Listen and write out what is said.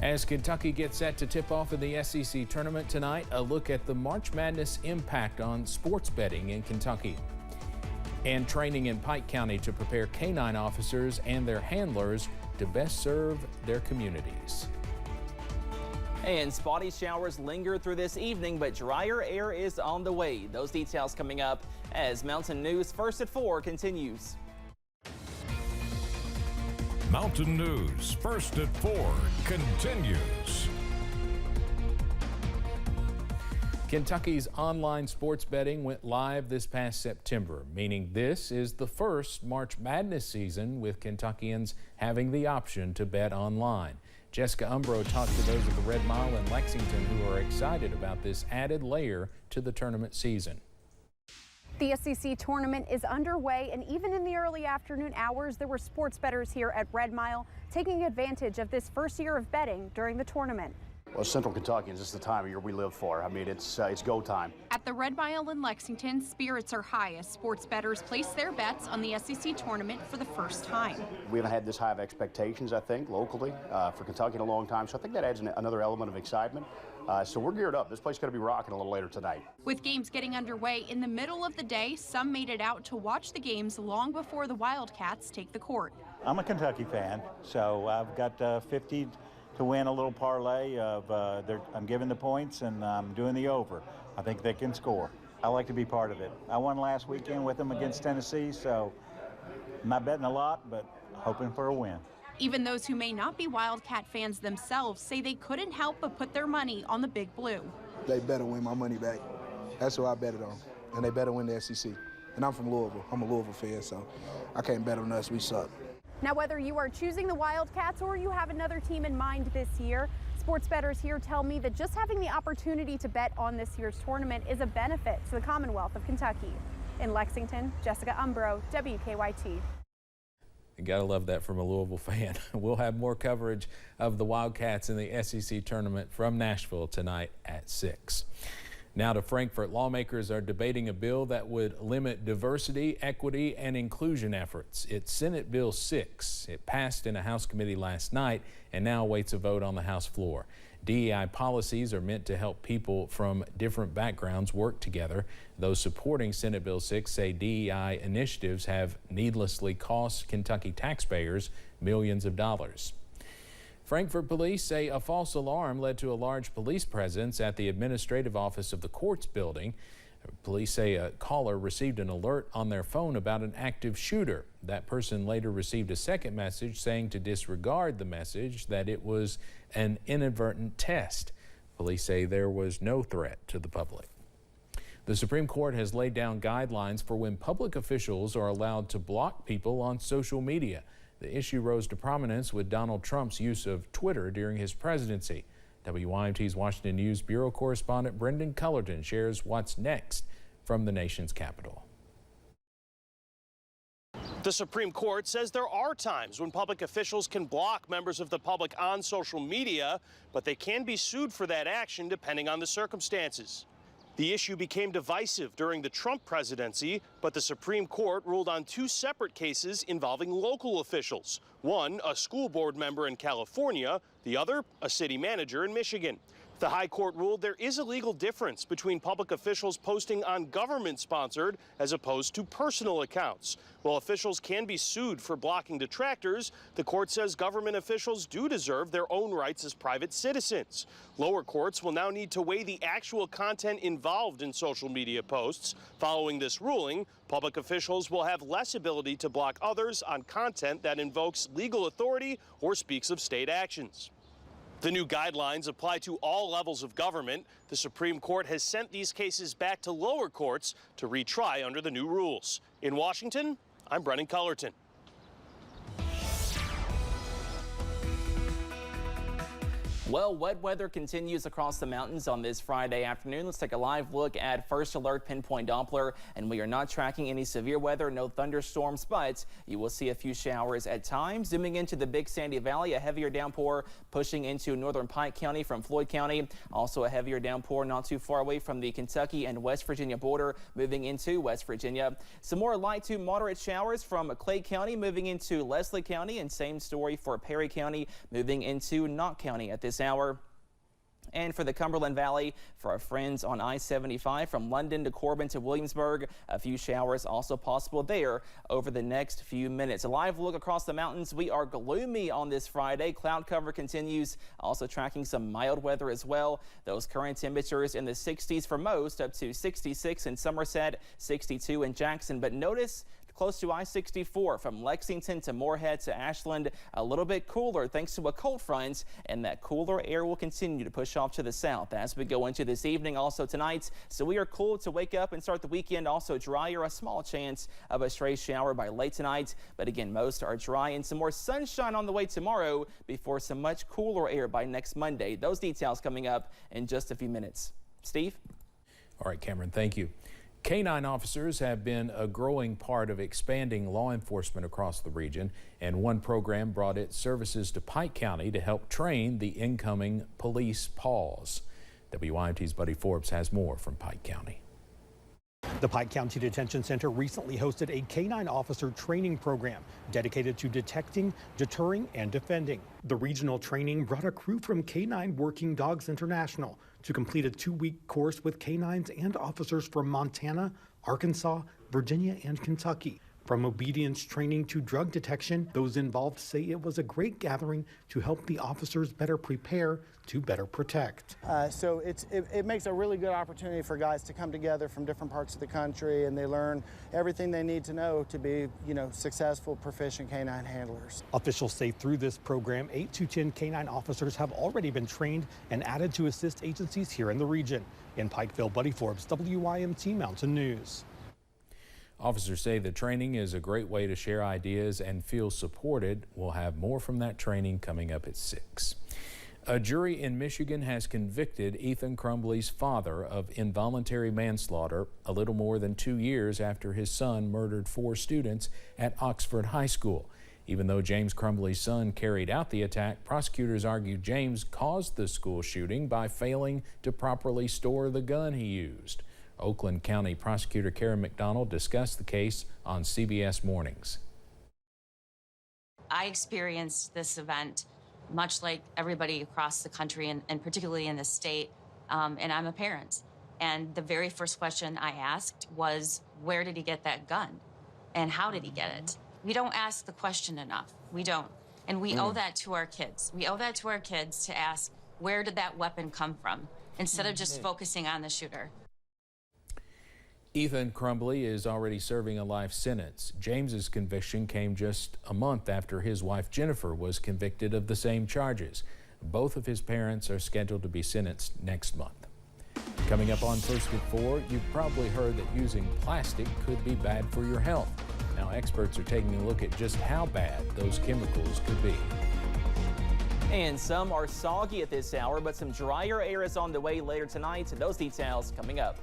As Kentucky gets set to tip off in the SEC tournament tonight, a look at the March Madness impact on sports betting in Kentucky. And training in Pike County to prepare canine officers and their handlers to best serve their communities. And spotty showers linger through this evening, but drier air is on the way. Those details coming up as Mountain News First at 4 continues. Mountain News First at 4 continues. Kentucky's online sports betting went live this past September, meaning this is the first March Madness season with Kentuckians having the option to bet online. Jessica Umbro talked to those at the Red Mile in Lexington who are excited about this added layer to the tournament season. The SEC tournament is underway, and even in the early afternoon hours, there were sports bettors here at Red Mile taking advantage of this first year of betting during the tournament. Well, Central Kentuckians, this is the time of year we live for. I mean, it's go time. At the Red Mile in Lexington, spirits are high as sports bettors place their bets on the SEC tournament for the first time. We haven't had this high of expectations, I think, locally for Kentucky in a long time, so I think that adds another element of excitement. So we're geared up. This place is going to be rocking a little later tonight. With games getting underway in the middle of the day, some made it out to watch the games long before the Wildcats take the court. I'm a Kentucky fan, so I've got 50 to win a little parlay of I'm giving the points and I'm doing the over. I think they can score. I like to be part of it. I won last weekend with them against Tennessee, so I'm not betting a lot, but hoping for a win. Even those who may not be Wildcat fans themselves say they couldn't help but put their money on the Big Blue. They better win my money back. That's what I betted on, and they better win the SEC. And I'm from Louisville. I'm a Louisville fan, so I can't bet on us. We suck. Now, whether you are choosing the Wildcats or you have another team in mind this year, sports bettors here tell me that just having the opportunity to bet on this year's tournament is a benefit to the Commonwealth of Kentucky. In Lexington, Jessica Umbro, WKYT. You gotta love that from a Louisville fan. We'll have more coverage of the Wildcats in the SEC tournament from Nashville tonight at 6. Now to Frankfort, lawmakers are debating a bill that would limit diversity, equity, and inclusion efforts. It's Senate Bill 6. It passed in a House committee last night and now awaits a vote on the House floor. DEI policies are meant to help people from different backgrounds work together. Those supporting Senate Bill 6 say DEI initiatives have needlessly cost Kentucky taxpayers millions of dollars. Frankfort police say a false alarm led to a large police presence at the administrative office of the courts building. Police say a caller received an alert on their phone about an active shooter. That person later received a second message saying to disregard the message, that it was an inadvertent test. Police say there was no threat to the public. The Supreme Court has laid down guidelines for when public officials are allowed to block people on social media. The issue rose to prominence with Donald Trump's use of Twitter during his presidency. WYMT's Washington News Bureau correspondent Brendan Cullerton shares what's next from the nation's capital. The Supreme Court says there are times when public officials can block members of the public on social media, but they can be sued for that action depending on the circumstances. The issue became divisive during the Trump presidency, but the Supreme Court ruled on two separate cases involving local officials. One, a school board member in California, the other, a city manager in Michigan. The High Court ruled there is a legal difference between public officials posting on government-sponsored as opposed to personal accounts. While officials can be sued for blocking detractors, the court says government officials do deserve their own rights as private citizens. Lower courts will now need to weigh the actual content involved in social media posts. Following this ruling, public officials will have less ability to block others on content that invokes legal authority or speaks of state actions. The new guidelines apply to all levels of government. The Supreme Court has sent these cases back to lower courts to retry under the new rules. In Washington, I'm Brendan Well, wet weather continues across the mountains on this Friday afternoon. Let's take a live look at First Alert Pinpoint Doppler, and we are not tracking any severe weather, no thunderstorms, but you will see a few showers at times. Zooming into the Big Sandy Valley, a heavier downpour pushing into northern Pike County from Floyd County. Also a heavier downpour not too far away from the Kentucky and West Virginia border, moving into West Virginia. Some more light to moderate showers from Clay County moving into Leslie County, and same story for Perry County moving into Knott County at this hour. And for the Cumberland Valley, for our friends on I-75 from London to Corbin to Williamsburg, a few showers also possible there over the next few minutes. A live look across the mountains. We are gloomy on this Friday. Cloud cover continues, also tracking some mild weather as well. Those current temperatures in the 60s for most, up to 66 in Somerset, 62 in Jackson. But notice close to I-64 from Lexington to Moorhead to Ashland, a little bit cooler thanks to a cold front, and that cooler air will continue to push off to the south as we go into this evening, also tonight. So we are cool to wake up and start the weekend. Also drier, a small chance of a stray shower by late tonight, but again, most are dry, and some more sunshine on the way tomorrow before some much cooler air by next Monday. Those details coming up in just a few minutes. Steve? All right, Cameron, thank you. Canine officers have been a growing part of expanding law enforcement across the region, and one program brought its services to Pike County to help train the incoming police paws. WYMT's Buddy Forbes has more from Pike County. The Pike County Detention Center recently hosted a canine officer training program dedicated to detecting, deterring, and defending. The regional training brought a crew from Canine Working Dogs International to complete a 2-week course with canines and officers from Montana, Arkansas, Virginia, and Kentucky. From obedience training to drug detection, those involved say it was a great gathering to help the officers better prepare to better protect. So it makes a really good opportunity for guys to come together from different parts of the country, and they learn everything they need to know to be, successful, proficient canine handlers. Officials say through this program, 8 to 10 canine officers have already been trained and added to assist agencies here in the region. In Pikeville, Buddy Forbes, WYMT Mountain News. Officers say the training is a great way to share ideas and feel supported. We'll have more from that training coming up at 6. A jury in Michigan has convicted Ethan Crumbly's father of involuntary manslaughter a little more than 2 years after his son murdered 4 students at Oxford High School. Even though James Crumbly's son carried out the attack, prosecutors argue James caused the school shooting by failing to properly store the gun he used. Oakland County Prosecutor Karen McDonald discussed the case on CBS Mornings. I experienced this event much like everybody across the country and particularly in the state, and I'm a parent. And the very first question I asked was, where did he get that gun? And how did he get it? We don't ask the question enough. We don't. And we owe that to our kids. We owe that to our kids to ask, where did that weapon come from? Instead of just focusing on the shooter. Ethan Crumbly is already serving a life sentence. James's conviction came just a month after his wife Jennifer was convicted of the same charges. Both of his parents are scheduled to be sentenced next month. Coming up on First at 4, you've probably heard that using plastic could be bad for your health. Now experts are taking a look at just how bad those chemicals could be. And some are soggy at this hour, but some drier air is on the way later tonight. Those details coming up.